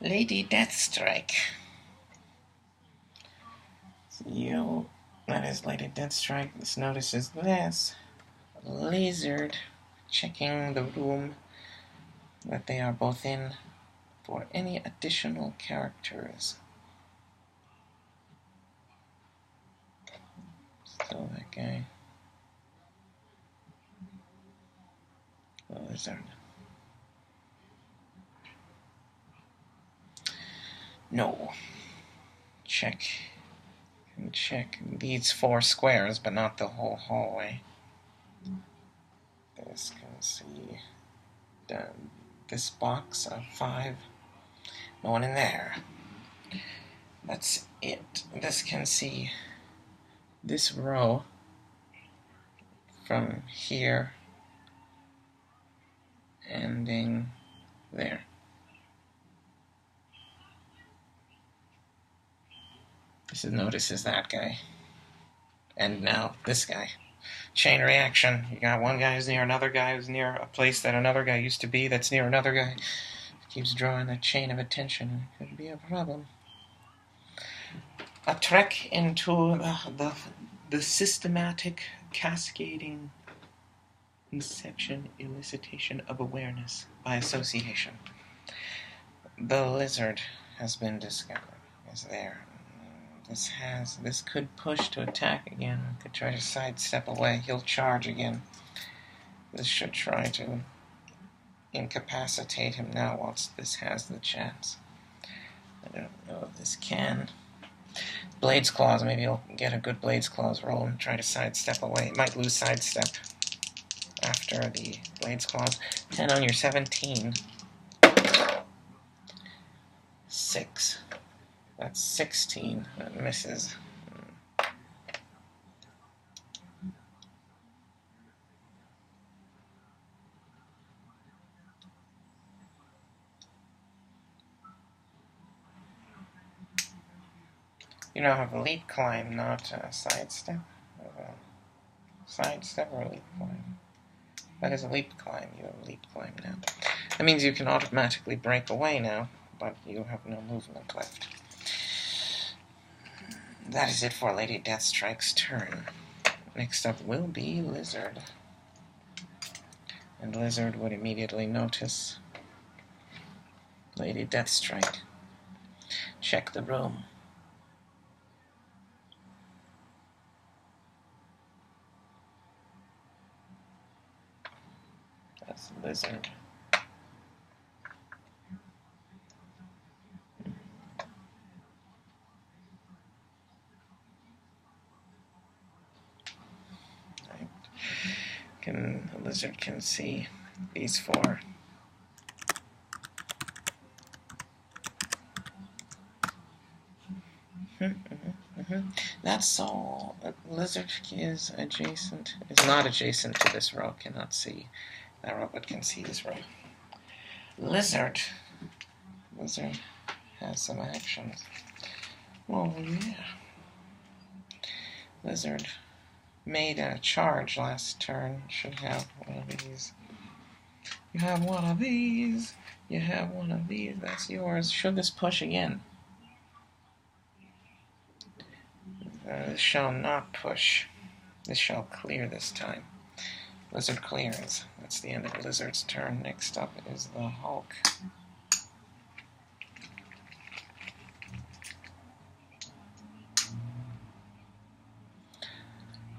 Lady Deathstrike. That is Lady Deathstrike. This notices this. Lizard checking the room that they are both in for any additional characters. Still that guy. The lizard. No. Check. Can check these 4 squares, but not the whole hallway. This can see this box of 5. No one in there. That's it. This can see this row from here ending there. This notices that guy. And now this guy. Chain reaction. You got one guy who's near another guy who's near a place that another guy used to be that's near another guy. It keeps drawing a chain of attention. It could be a problem. A trek into the systematic cascading inception, elicitation of awareness by association. The lizard has been discovered. Is there. This could push to attack again. Could try to sidestep away. He'll charge again. This should try to incapacitate him now whilst this has the chance. I don't know if this can. Blades Claws, maybe he'll get a good Blades Claws roll and try to sidestep away. He might lose sidestep after the Blades Claws. 10 on your 17. 6. That's 16. That misses. You now have a leap climb, not a sidestep. Sidestep or a leap climb? That is a leap climb. You have a leap climb now. That means you can automatically break away now, but you have no movement left. That is it for Lady Deathstrike's turn. Next up will be Lizard. And Lizard would immediately notice Lady Deathstrike. Check the room. That's Lizard. The lizard can see these 4. That's all. Lizard is not adjacent to this row, cannot see that row, but can see this row. Lizard has some actions. Oh yeah. Lizard made a charge last turn. Should have one of these. You have one of these. You have one of these. That's yours. Should this push again? This shall not push. This shall clear this time. Lizard clears. That's the end of Lizard's turn. Next up is the Hulk.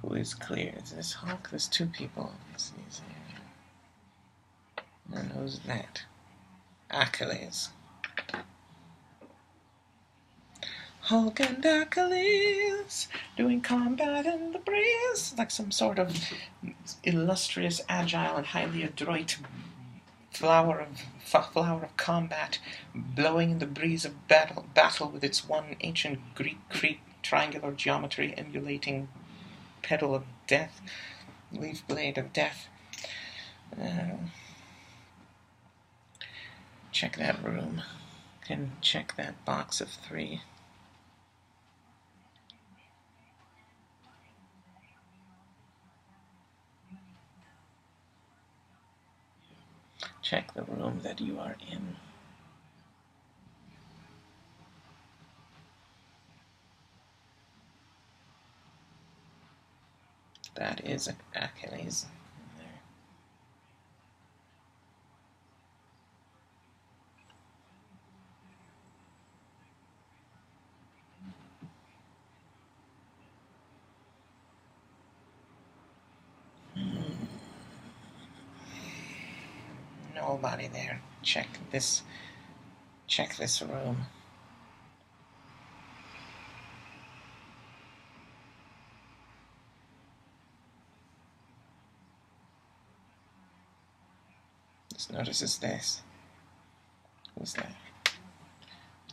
Who is clear? Is this Hulk? There's 2 people. And who's that? Achilles. Hulk and Achilles doing combat in the breeze, like some sort of illustrious, agile, and highly adroit flower of combat, blowing in the breeze of battle with its one ancient Greek triangular geometry emulating petal of death, leaf blade of death. Check that room. Can check that box of 3. Check the room that you are in. That is Achilles. Nobody there. Check this room. Just notices this. Who's that?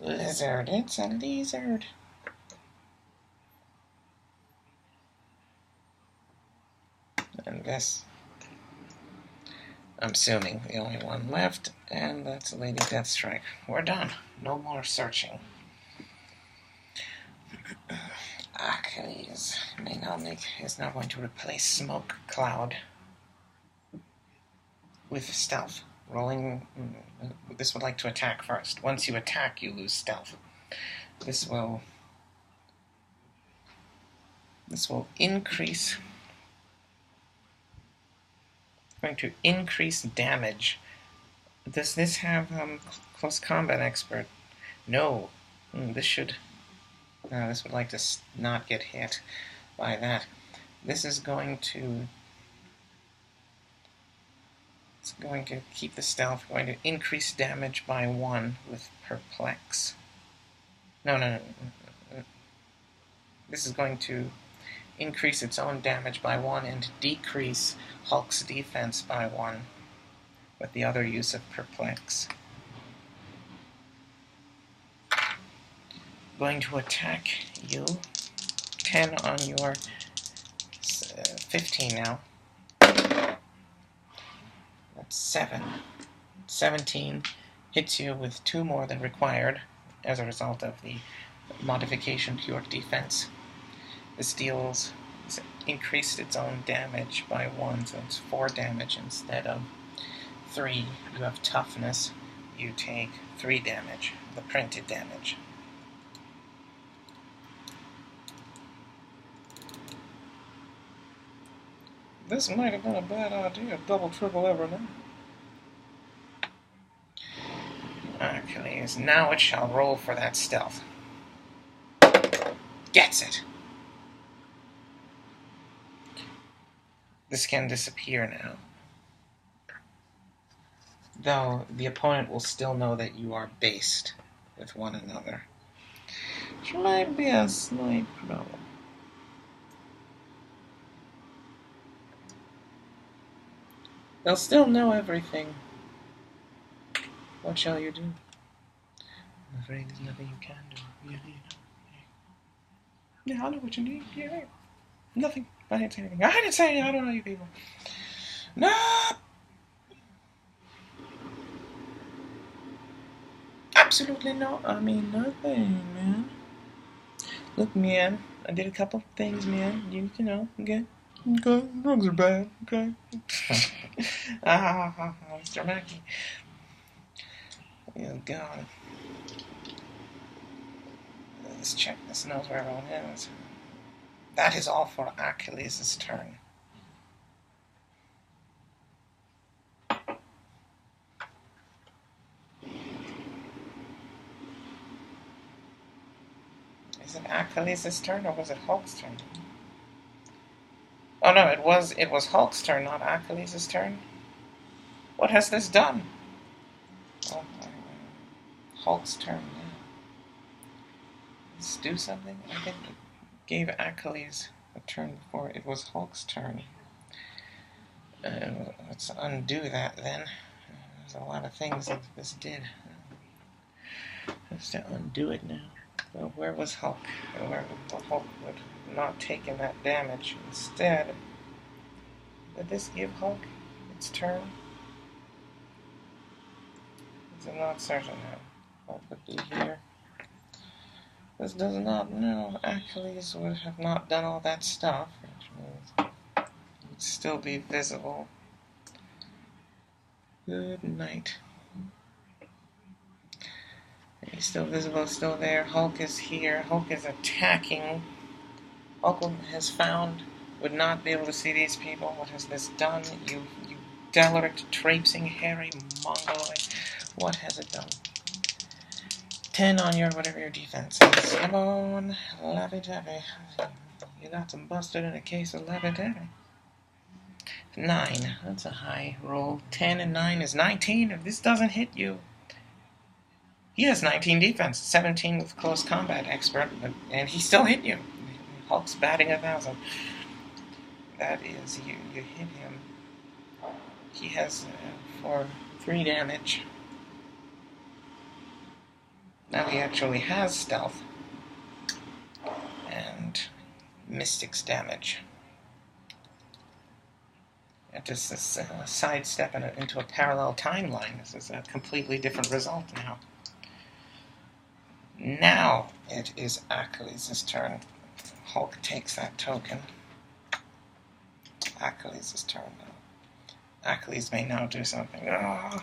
Lizard. It's a lizard. And this, I'm assuming the only one left, and that's Lady Deathstrike. We're done. No more searching. Achilles is now going to replace Smoke Cloud with Stealth. Rolling. This would like to attack first. Once you attack, you lose Stealth. This will increase. Going to increase damage. Does this have close combat expert? No. This would like to not get hit by that. This is going to. It's going to keep the stealth. Going to increase damage by 1 with perplex. No. This is going to increase its own damage by 1 and decrease Hulk's defense by 1 with the other use of perplex. Going to attack you. 10 on your 15 now. That's 7. 17 hits you with 2 more than required as a result of the modification to your defense. This it's increased its own damage by 1, so it's 4 damage instead of 3. You have toughness. You take 3 damage, the printed damage. This might have been a bad idea. Double, triple, ever now. Achilles, now it shall roll for that stealth. Gets it! This can disappear now. Though the opponent will still know that you are based with one another. Which might be a slight problem. They'll still know everything. What shall you do? I'm afraid there's nothing you can do. Yeah, I know what you need. Yeah, nothing. I didn't say anything. I didn't say anything. I don't know you people. No! Absolutely no. I mean, nothing, man. Look, man, I did a couple things, man. You know, okay? Okay, drugs are bad, okay? Mr. Mackey. Oh, God. Let's check. This knows where everyone is. That is all for Achilles' turn. Is it Achilles' turn or was it Hulk's turn? Oh no, it was Hulk's turn, not Achilles' turn. What has this done? Oh, Hulk's turn now. Let's do something. I think it gave Achilles a turn before it was Hulk's turn. Let's undo that then. There's a lot of things that this did. Let's undo it now. Well, where was Hulk? Where Hulk would not taken that damage. Instead, did this give Hulk its turn? I'm not certain now. Hulk would be here. This does not know. Achilles would have not done all that stuff, which means it would still be visible. Good night. He's still visible, still there. Hulk is here. Hulk is attacking. Hulk has found would not be able to see these people. What has this done? You derelict, traipsing, hairy mongoloid. What has it done? 10 on your whatever your defense is. Come on, lappy-tappy. You got some busted in a case of lappy-tappy. 9. That's a high roll. 10 and 9 is 19. If this doesn't hit you, he has 19 defense, 17 with close combat expert, and he still hit you. Hulk's batting 1,000. That is, you hit him. He has for 3 damage. Now he actually has stealth and Mystic's damage. This is sidestep into a parallel timeline. This is a completely different result now. Now it is Achilles' turn. Hulk takes that token. Achilles' turn now. Achilles may now do something. Oh,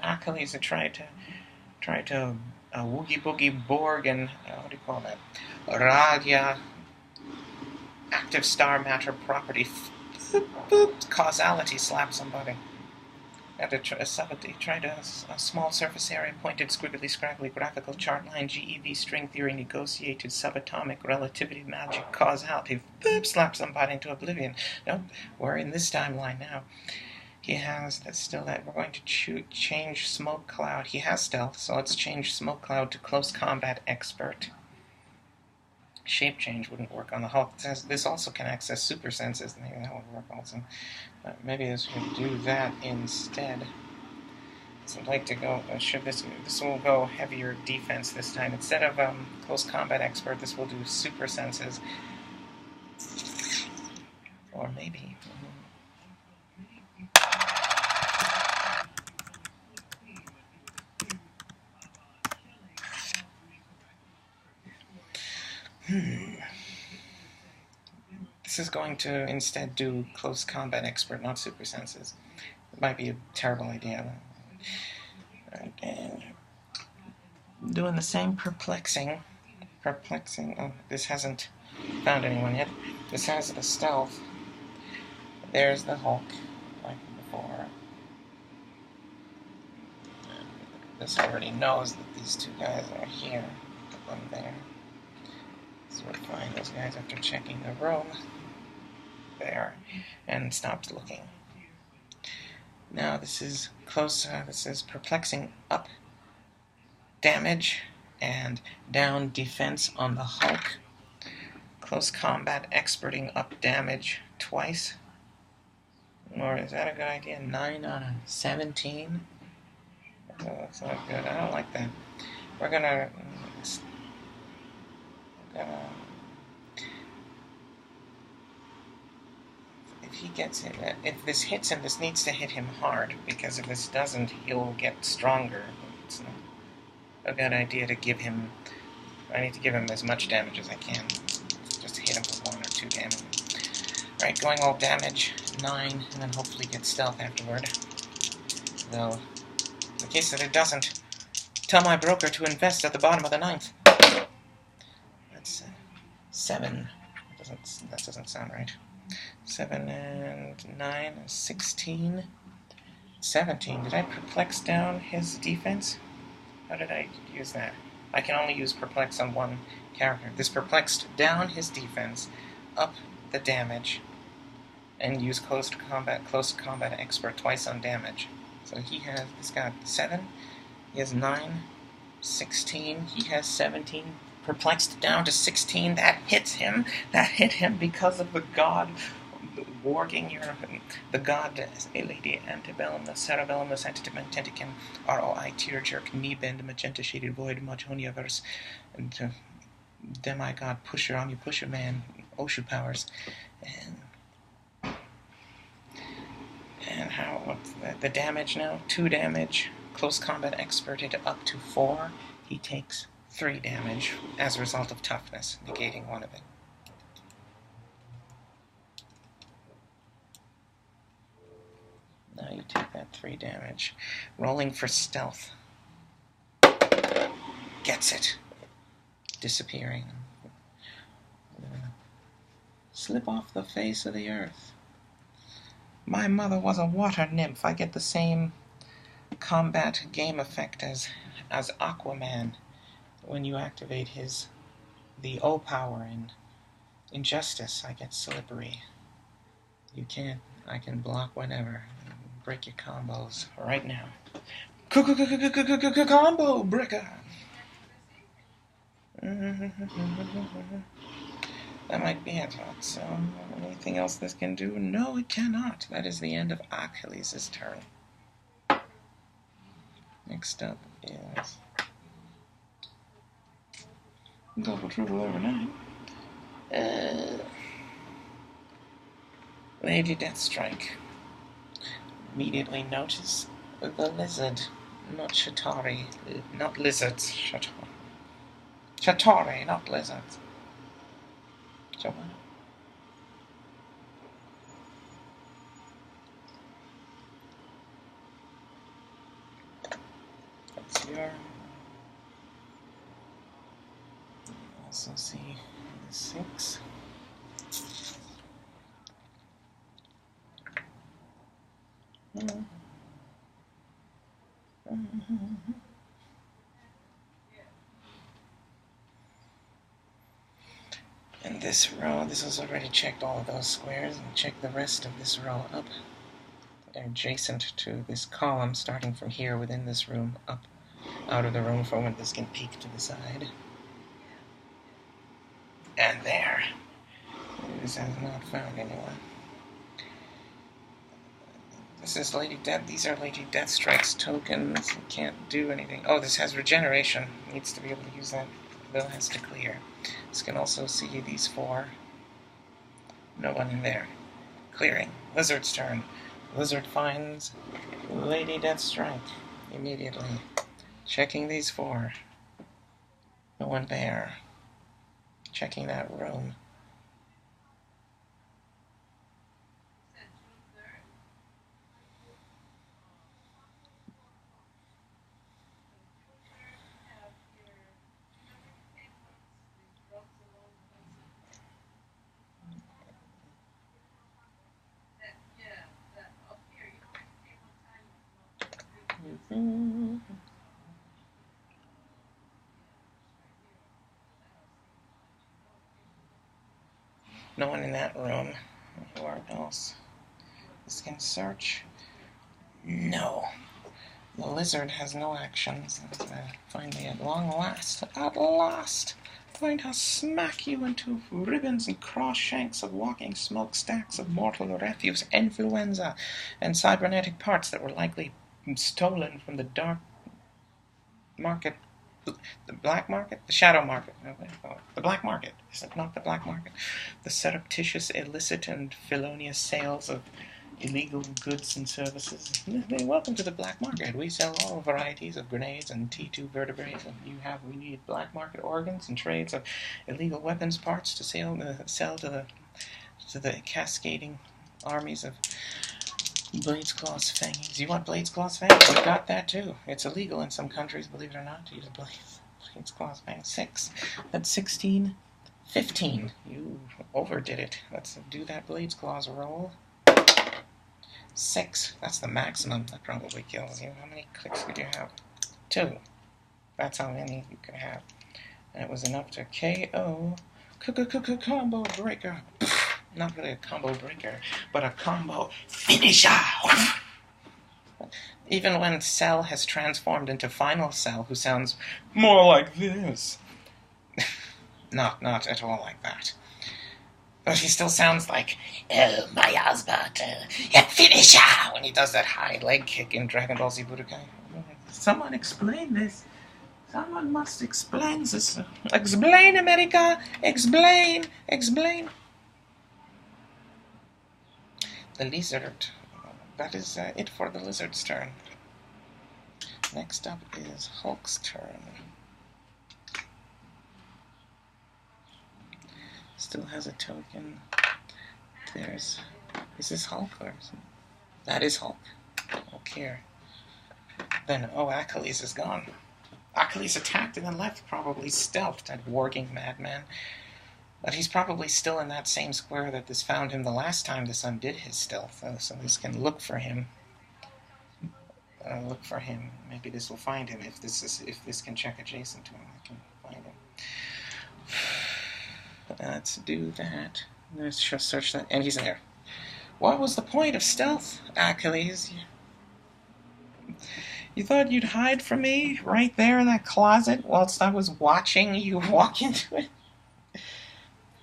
Achilles had tried to woogie boogie Borg and what do you call that? Radia active star matter property. Causality slap somebody. At a subtlety, tried a small surface area, pointed, squiggly, scraggly, graphical chart line, GeV string theory, negotiated subatomic relativity, magic, causality, slap somebody into oblivion. Nope, we're in this timeline now. He has, that's still that, we're going to change smoke cloud. He has stealth, so let's change smoke cloud to close combat expert. Shape change wouldn't work on the Hulk. This also can access super senses. Maybe that would work also. Maybe this would do that instead. So I'd like to go. This will go heavier defense this time. Instead of close combat expert, this will do super senses. Or maybe. This is going to instead do close combat expert, not super senses. It might be a terrible idea. And doing the same perplexing. Oh, this hasn't found anyone yet. This has the stealth. There's the Hulk, like before. This already knows that these two guys are here. Put them there. So we'll find those guys after checking the room. There. And stopped looking. Now this is close, this is perplexing up damage and down defense on the Hulk. Close combat experting up damage twice. Or is that a good idea? 9 out of 17? Oh, that's not good. I don't like that. We're gonna if he gets it, if this hits him, this needs to hit him hard, because if this doesn't, he'll get stronger. It's not a good idea to give him. I need to give him as much damage as I can. Just hit him with 1 or 2 damage. Alright, going all damage, 9, and then hopefully get stealth afterward. Though, in the case that it doesn't, tell my broker to invest at the bottom of the 9th. That's 7. That doesn't sound right. 7 and 9, 16. 17. Did I perplex down his defense? How did I use that? I can only use perplex on one character. This perplexed down his defense, up the damage, and use close combat expert twice on damage. So he's got 7, he has 9, 16, he has 17, perplexed down to 16, that hits him. That hit him because of the god warging the god, a lady, antebellum, the cerebellum, the sanctitum, tenticum, ROI, tear jerk, knee bend, magenta shaded void, Majonia verse, and demigod, pusher, pusher man, Oshu powers, and how, what's the damage now? 2 damage, close combat expert into up to 4, he takes 3 damage as a result of toughness, negating 1 of it. Now you take that 3 damage. Rolling for stealth. Gets it. Disappearing. slip off the face of the earth. My mother was a water nymph. I get the same combat game effect as Aquaman when you activate the O power in Injustice. I get slippery. You can't. I can block whenever. Break your combos right now. Combo breaker. That might be it. So, anything else this can do? No, it cannot. That is the end of Achilles' turn. Next up is double triple over 9. Lady Deathstrike. Immediately notice the lizard, not Shatari, not lizards. Shatari, not lizards. So that's your. Also see the 6. And this row, this has already checked all of those squares, and check the rest of this row up. They're adjacent to this column, starting from here within this room, up out of the room for when this can peek to the side. And there. This has not found anyone. This is Lady Death. These are Lady Deathstrike's tokens. You can't do anything. Oh, this has regeneration. Needs to be able to use that. Bill has to clear. This can also see these 4. No one in there. Clearing. Lizard's turn. Lizard finds Lady Deathstrike immediately. Checking these 4. No one there. Checking that room. No one in that room. Anywhere else? This can search. No. The lizard has no actions. Finally, at long last, going to smack you into ribbons and cross shanks of walking smokestacks of mortal refuse, influenza, and cybernetic parts that were likely stolen from the dark market, the black market, the shadow market, the black market. Is it not the black market? The surreptitious, illicit, and felonious sales of illegal goods and services. Welcome to the black market. We sell all varieties of grenades and T2 vertebrates, and we need black market organs and trades of illegal weapons parts to sell to the cascading armies of Blades, Claws, Fangs. You want Blades, Claws, Fangs? We've got that too. It's illegal in some countries, believe it or not, to use Blades, Claws, Fangs. 6. That's 16. 15. You overdid it. Let's do that Blades, Claws roll. 6. That's the maximum. That probably kills you. How many clicks could you have? 2. That's how many you could have. And it was enough to KO. Combo breaker. Not really a combo breaker, but a combo finisher. Even when Cell has transformed into Final Cell, who sounds more like this. Not at all like that. But he still sounds like, oh, my husband, finisher, when he does that high leg kick in Dragon Ball Z Budokai. Someone explain this. Someone must explain this. Explain, America. Explain. The lizard. That is it for the lizard's turn. Next up is Hulk's turn. Still has a token. Is this Hulk or something? That is Hulk. Okay. Then, Achilles is gone. Achilles attacked and then left, probably stealthed, that warging madman. But he's probably still in that same square that this found him the last time this undid his stealth, so this can look for him. Maybe this will find him. If this can check adjacent to him, I can find him. Let's do that. Let's just search that, and he's there. What was the point of stealth, Achilles? You thought you'd hide from me right there in that closet whilst I was watching you walk into it?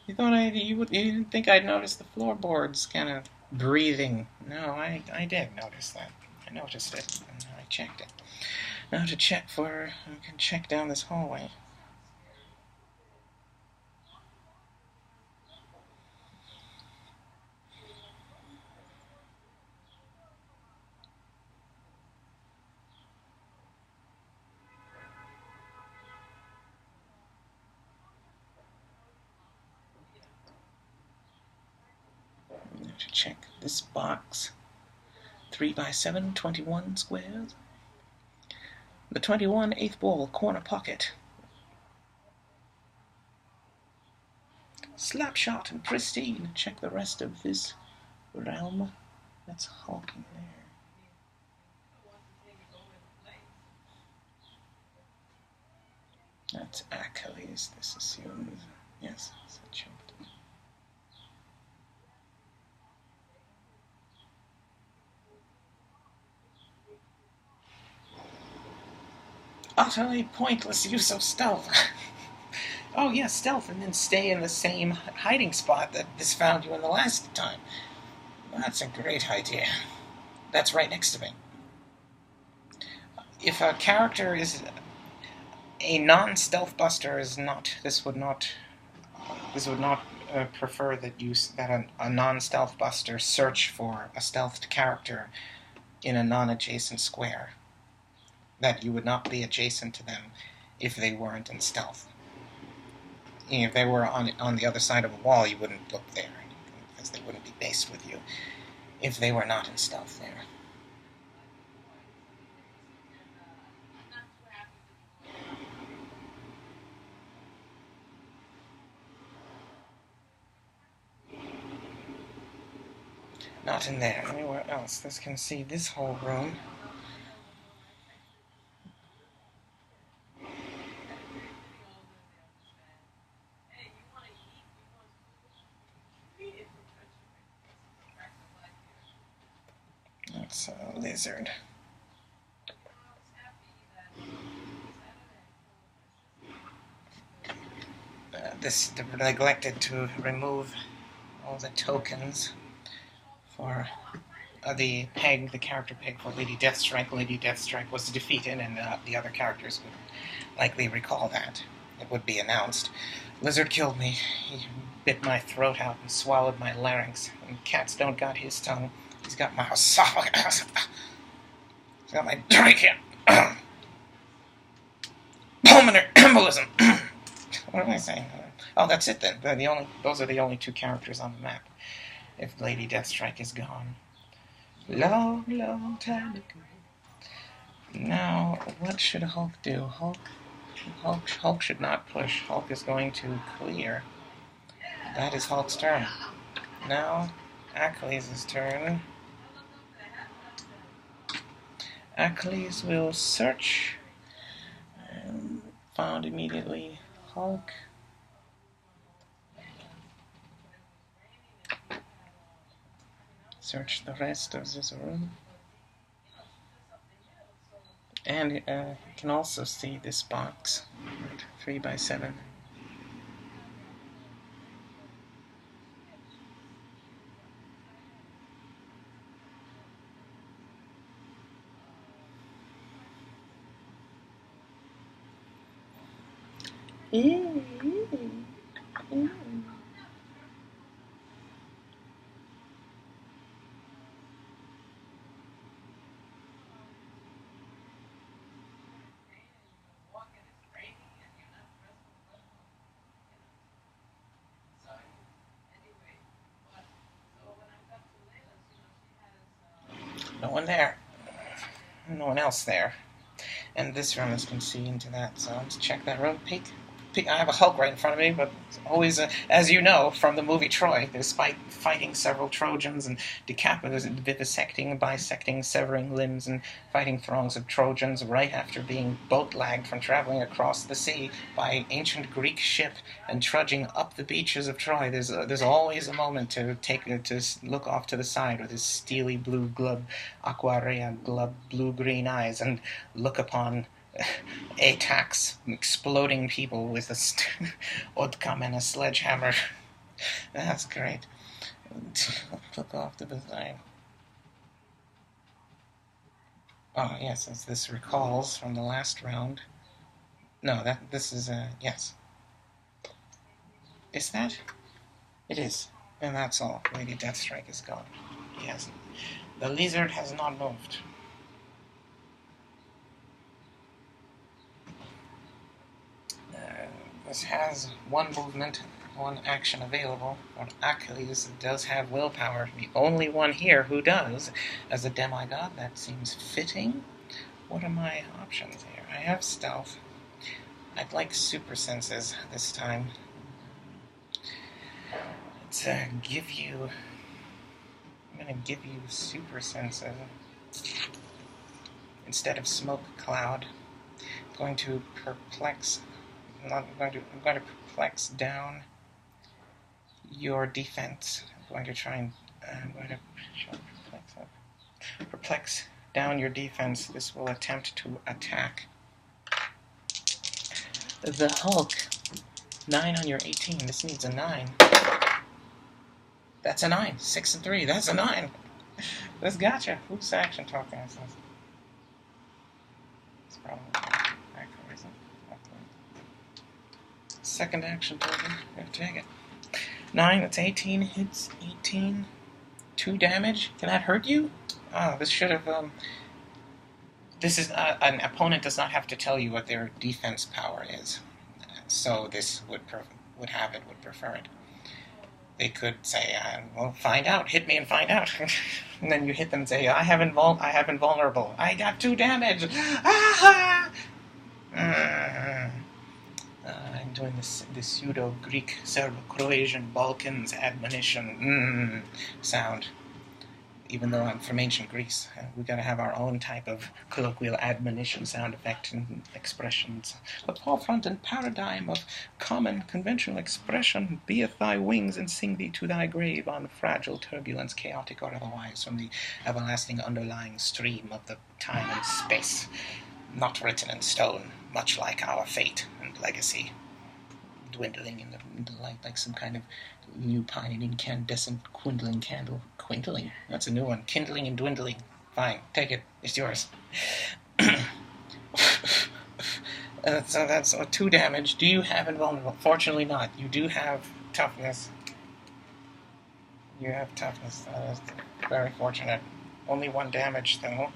You thought you didn't think I'd notice the floorboards kind of breathing. No, I did notice that. I noticed it, and I checked it. Now to check for, I can check down this hallway. To check this box. 3 by 7, 21 squares. The 21 eighth wall, corner pocket. Slapshot and pristine. Check the rest of this realm. That's Hulk in there. That's Achilles, this assumes. Yes, it's a checked. Utterly pointless use of stealth. Oh, yes, stealth, and then stay in the same hiding spot that this found you in the last time. That's a great idea. That's right next to me. If a character is a non-stealth buster, this would not prefer that a non-stealth buster search for a stealthed character in a non-adjacent square. That you would not be adjacent to them if they weren't in stealth. If they were on the other side of a wall, you wouldn't look there, because they wouldn't be based with you if they were not in stealth there. Not in there. Anywhere else. This can see this whole room. That's a lizard. This neglected to remove all the tokens for the character peg for Lady Deathstrike. Lady Deathstrike was defeated, and the other characters would likely recall that. It would be announced. Lizard killed me. He bit my throat out and swallowed my larynx. And cats don't got his tongue. He's got my esophagus. He's got my trachea. Pulmonary embolism. What am I saying? Oh, that's it then. Those are the only two characters on the map. If Lady Deathstrike is gone. Long, long time ago. Now, what should Hulk do? Hulk should not push. Hulk is going to clear. That is Hulk's turn. Now, Achilles' turn. Achilles will search. And found immediately Hulk. Search the rest of this room. And you can also see this box, 3 by 7. No one there. No one else there. And this room is can see into that, so let's check that room, peek. I have a Hulk right in front of me, but always, as you know from the movie Troy, despite fighting several Trojans and decapitating, vivisecting, bisecting, severing limbs, and fighting throngs of Trojans right after being boat-lagged from traveling across the sea by ancient Greek ship and trudging up the beaches of Troy, there's always a moment to look off to the side with his steely blue aquarea blue-green eyes and look upon attacks, exploding people with a Odkam and a sledgehammer. That's great. Look off to the side. Oh yes, as this recalls from the last round. No, this is yes. Is that? It is. And that's all. Lady Deathstrike is gone. Yes. The lizard has not moved. This has one movement, one action available. But Achilles does have willpower. The only one here who does. As a demigod, that seems fitting. What are my options here? I have stealth. I'd like super senses this time. Let's give you... I'm going to give you super senses. Instead of smoke cloud, I'm going to perplex... I'm going to perplex down your defense. I'm going to try and perplex down your defense. This will attempt to attack the Hulk. 9 on your 18. This needs a 9. That's a 9. 6 and 3. That's a 9. This gotcha. Oops, action talking. It's probably accurate, isn't it? Second action token. Take it. 9, that's 18. Hits 18. 2 damage. Can that hurt you? Oh, this should have, this is, an opponent does not have to tell you what their defense power is. So this would prefer it. They could say, well, find out. Hit me and find out. And then you hit them and say, I have invulnerable. I got 2 damage. Ah! I'm doing the pseudo-Greek, Serbo-Croatian, Balkans admonition sound. Even though I'm from ancient Greece, we've got to have our own type of colloquial admonition sound effect and expressions. The forefront and paradigm of common conventional expression, beeth thy wings and sing thee to thy grave on fragile turbulence, chaotic or otherwise, from the everlasting underlying stream of the time and space, not written in stone, much like our fate and legacy, dwindling in the light like some kind of lupine and incandescent kindling candle. Quindling? That's a new one. Kindling and dwindling. Fine, take it. It's yours. So that's 2 damage. Do you have invulnerable? Fortunately not. You do have toughness. You have toughness. That is very fortunate. Only 1 damage, though,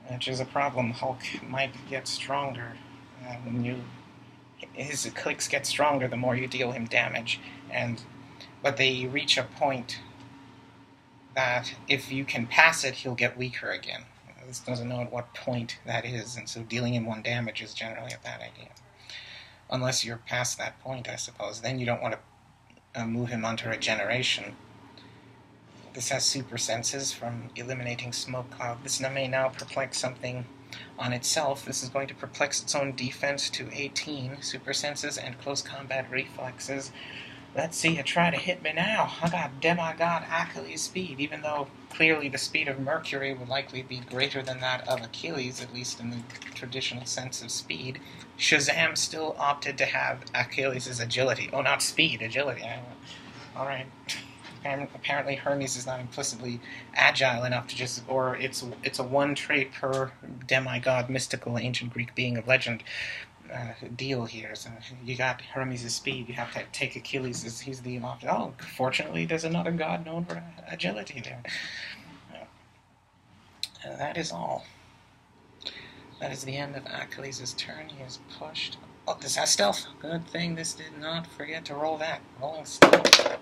which is a problem. Hulk might get stronger when his clicks get stronger the more you deal him damage, but they reach a point that if you can pass it, he'll get weaker again. This doesn't know at what point that is, and so dealing him 1 damage is generally a bad idea. Unless you're past that point, I suppose. Then you don't want to move him onto regeneration. This has super senses from eliminating smoke cloud. This may now perplex something on itself. This is going to perplex its own defense to 18, super senses and close combat reflexes. Let's see you try to hit me now. I got demigod Achilles speed, even though clearly the speed of Mercury would likely be greater than that of Achilles, at least in the traditional sense of speed. Shazam still opted to have Achilles' agility. Oh, not speed, agility. Alright. Apparently Hermes is not implicitly agile enough to just, or it's a 1 trait per demigod, mystical, ancient Greek being of legend deal here. So you got Hermes' speed, you have to take Achilles, he's the opposite. Oh, fortunately there's another god known for agility there. That is all. That is the end of Achilles' turn. He is pushed. Oh, this has stealth. Good thing this did not forget to roll that. Rolling stealth.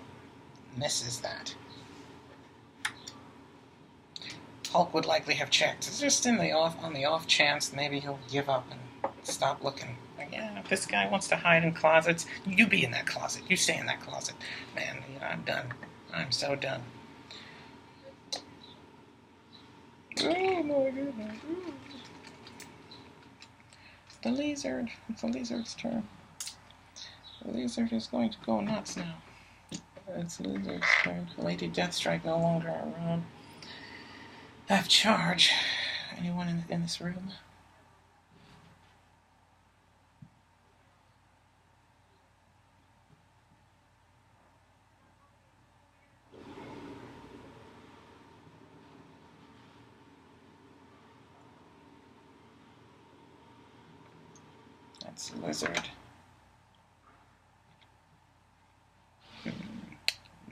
Misses that. Hulk would likely have checked. It's just on the off chance maybe he'll give up and stop looking. Like, yeah, This guy wants to hide in closets. You be in that closet. You stay in that closet. Man, I'm done. I'm so done. Oh my goodness. It's the lizard. It's the lizard's turn. The lizard is going to go nuts now. It's the lizard's turn. Lady Deathstrike no longer around. I have charge. Anyone in this room? That's the lizard.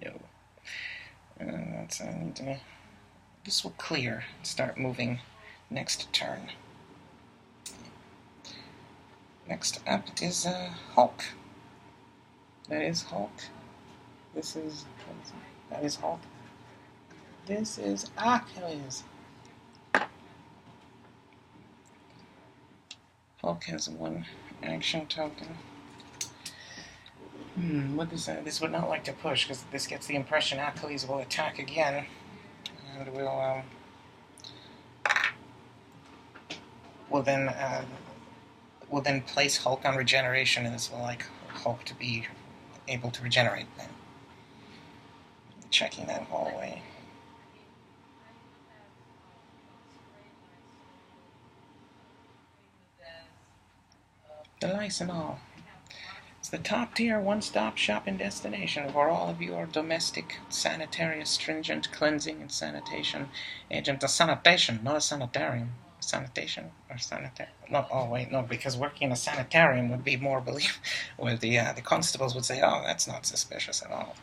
No. That's I need to. This will clear. Start moving next turn. Next up is Hulk. That is Hulk. That is Hulk. This is Achilles. Hulk has one action token. What is that? This would not like to push because this gets the impression Achilles will attack again, and will then place Hulk on regeneration, and this will like Hulk to be able to regenerate then. Checking that hallway. The lice and all. It's the top tier one-stop shopping destination for all of your domestic, sanitary, astringent cleansing and sanitation agent. A sanitation, not a sanitarium. Sanitation or sanitarium? No, oh wait, no, because working in a sanitarium would be more believable. Where the constables would say, "Oh, that's not suspicious at all."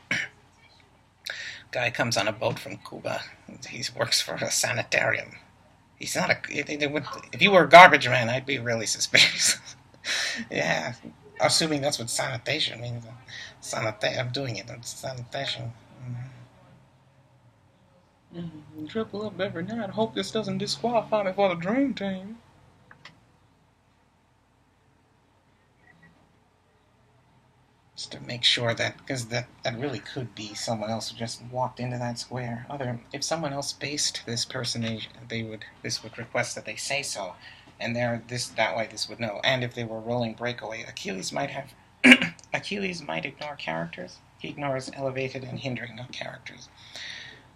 Guy comes on a boat from Cuba. He works for a sanitarium. He's not a. If you were a garbage man, I'd be really suspicious. Yeah, assuming that's what sanitation means. I'm doing it. It's sanitation. Triple up every night. Hope this doesn't disqualify me for the dream team. Just to make sure that, because that really could be someone else who just walked into that square. If someone else spaced this personage, this would request that they say so, and that way this would know. And if they were rolling breakaway, Achilles might ignore characters. He ignores elevated and hindering characters.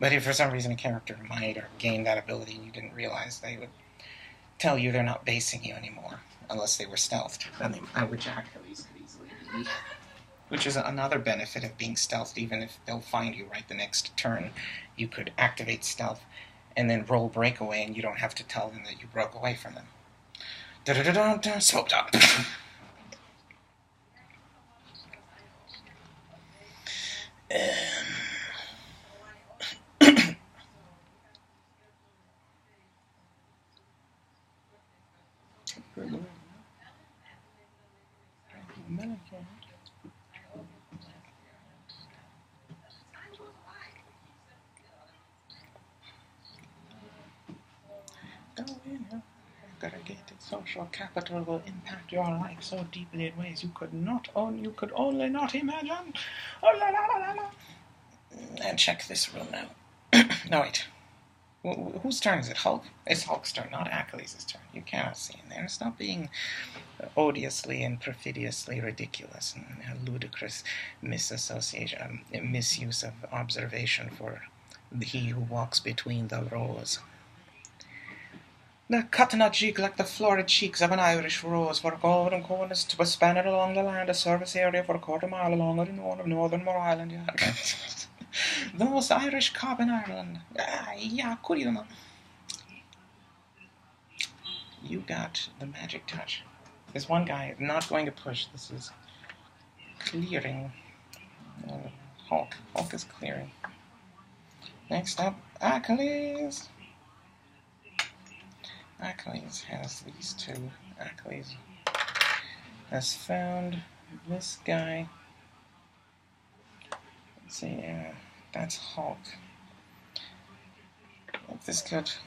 But if for some reason a character might or gained that ability and you didn't realize, they would tell you they're not basing you anymore unless they were stealthed. Which Achilles could easily be. Which is another benefit of being stealthed. Even if they'll find you right the next turn, you could activate stealth and then roll breakaway, and you don't have to tell them that you broke away from them. Da-da-da-da-da, smoke up. Aggregated social capital will impact your life so deeply in ways you could only not imagine. Oh, la, la, la, la. And check this room now. No, wait. Whose turn is it? Hulk? It's Hulk's turn, not Achilles' turn. You cannot see in there. Stop being odiously and perfidiously ridiculous and ludicrous misassociation, misuse of observation for he who walks between the rows. The cutting cheek like the florid cheeks of an Irish rose, for golden corners to span it along the land, a service area for a quarter mile along the north of northern Moore Island. Yeah. The most Irish cob in Ireland. Yeah, curiously. You got the magic touch. This one guy is not going to push. This is clearing. Hulk. Hulk is clearing. Next up, Achilles. Achilles has these two. Achilles has found this guy. Let's see, that's Hulk.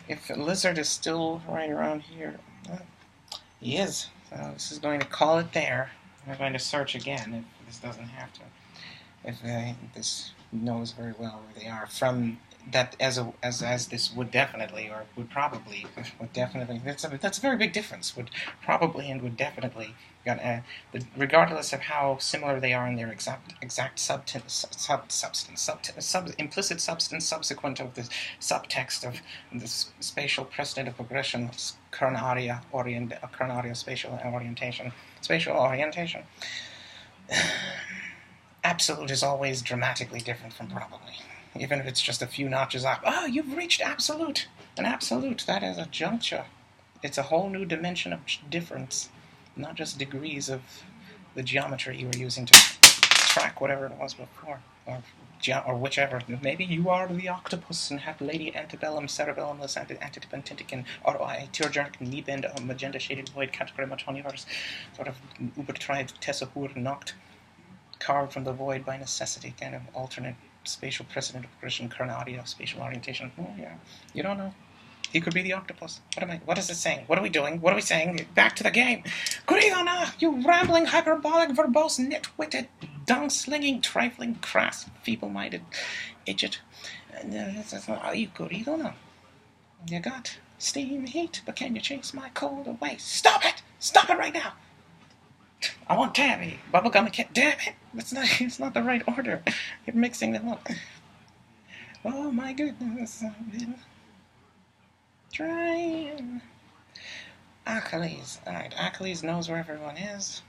If the lizard is still right around here, he is. So this is going to call it there. I'm going to search again if this doesn't have to. If this knows very well where they are from that as this would definitely or would probably would definitely that's a very big difference would probably and would definitely regardless of how similar they are in their exact implicit substance subsequent of the subtext of the spatial precedent of progression current audio spatial orientation. Absolute is always dramatically different from probably, even if it's just a few notches up. Oh, you've reached absolute. An absolute, that is a juncture. It's a whole new dimension of difference, not just degrees of the geometry you were using to track whatever it was before, or whichever. Maybe you are the octopus and have lady antebellum, cerebellumless, antipentitic, or tearjerk, knee-bend, magenta-shaded void, category matoniverse, sort of ubertried tessahur knocked, carved from the void by necessity, kind of alternate spatial precedent of progression, current audio, spatial orientation. Oh, yeah. You don't know. He could be the octopus. What is it saying? What are we doing? What are we saying? Back to the game. Kuriona, you rambling, hyperbolic, verbose, nitwitted, dung-slinging, trifling, crass, feeble-minded idiot. You Kuriona. You got steam, heat, but can you chase my cold away? Stop it! Stop it right now! I want tabby, bubblegum, and cat. Damn it! It's not the right order. You're mixing them up. Oh my goodness! I've been trying. Achilles. Alright, Achilles knows where everyone is.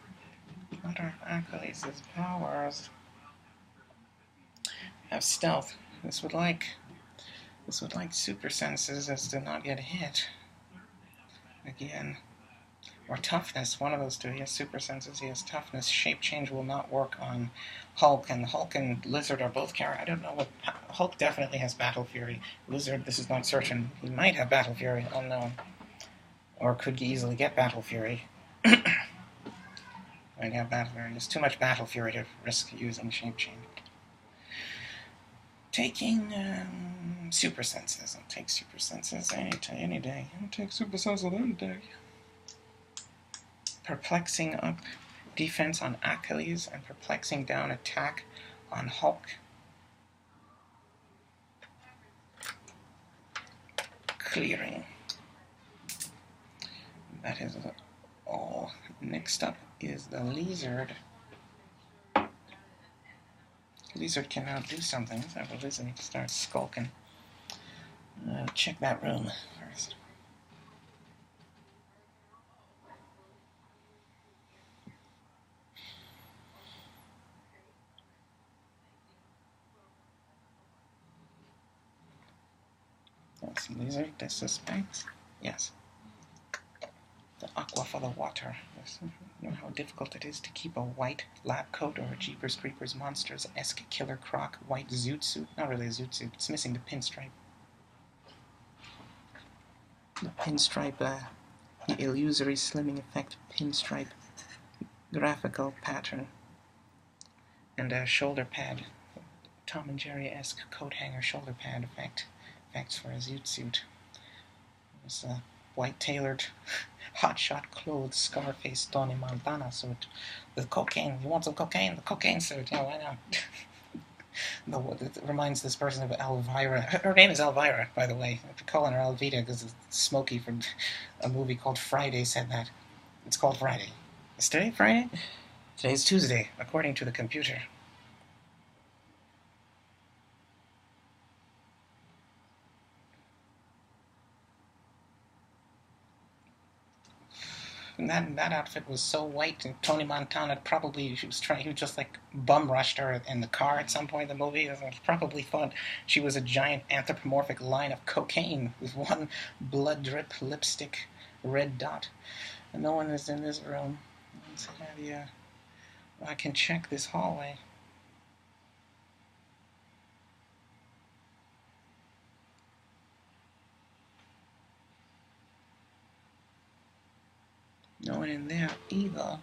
What are Achilles' powers? Have stealth. This would like super senses as to not get hit. Again. Or toughness, one of those two. He has super senses, he has toughness. Shape change will not work on Hulk, and Hulk and Lizard are both I don't know what. Hulk definitely has Battle Fury. Lizard, this is not certain. He might have Battle Fury, unknown. Or could easily get Battle Fury. Might have Battle Fury. There's too much Battle Fury to risk using shape change. Taking super senses. I'll take super senses any day. I'll take super senses any day. Perplexing up defense on Achilles and perplexing down attack on Hulk. Clearing. That is all. Next up is the lizard. Lizard can now do something. Let's have a lizard start skulking. Check that room first. Yes, lizard, I suspect. Yes. The aqua for the water. You know how difficult it is to keep a white lab coat or a Jeepers Creepers Monsters-esque Killer Croc white zoot suit. Not really a zoot suit, it's missing the pinstripe. The pinstripe, the illusory slimming effect pinstripe graphical pattern. And a shoulder pad. Tom and Jerry-esque coat hanger shoulder pad effects for a zoot suit. It's a white tailored hotshot clothes Scarface Tony Montana suit. The cocaine, you want some cocaine? The cocaine suit, yeah, why not? It reminds this person of Elvira. Her name is Elvira, by the way. I'm calling her Elvita because Smokey from a movie called Friday said that. It's called Friday. Is today Friday? Today's Tuesday, according to the computer. And that outfit was so white, and Tony Montana he was just like bum rushed her in the car at some point in the movie. I probably thought she was a giant anthropomorphic line of cocaine with one blood drip lipstick red dot. And no one is in this room. Let's have you. I can check this hallway. No one in there either.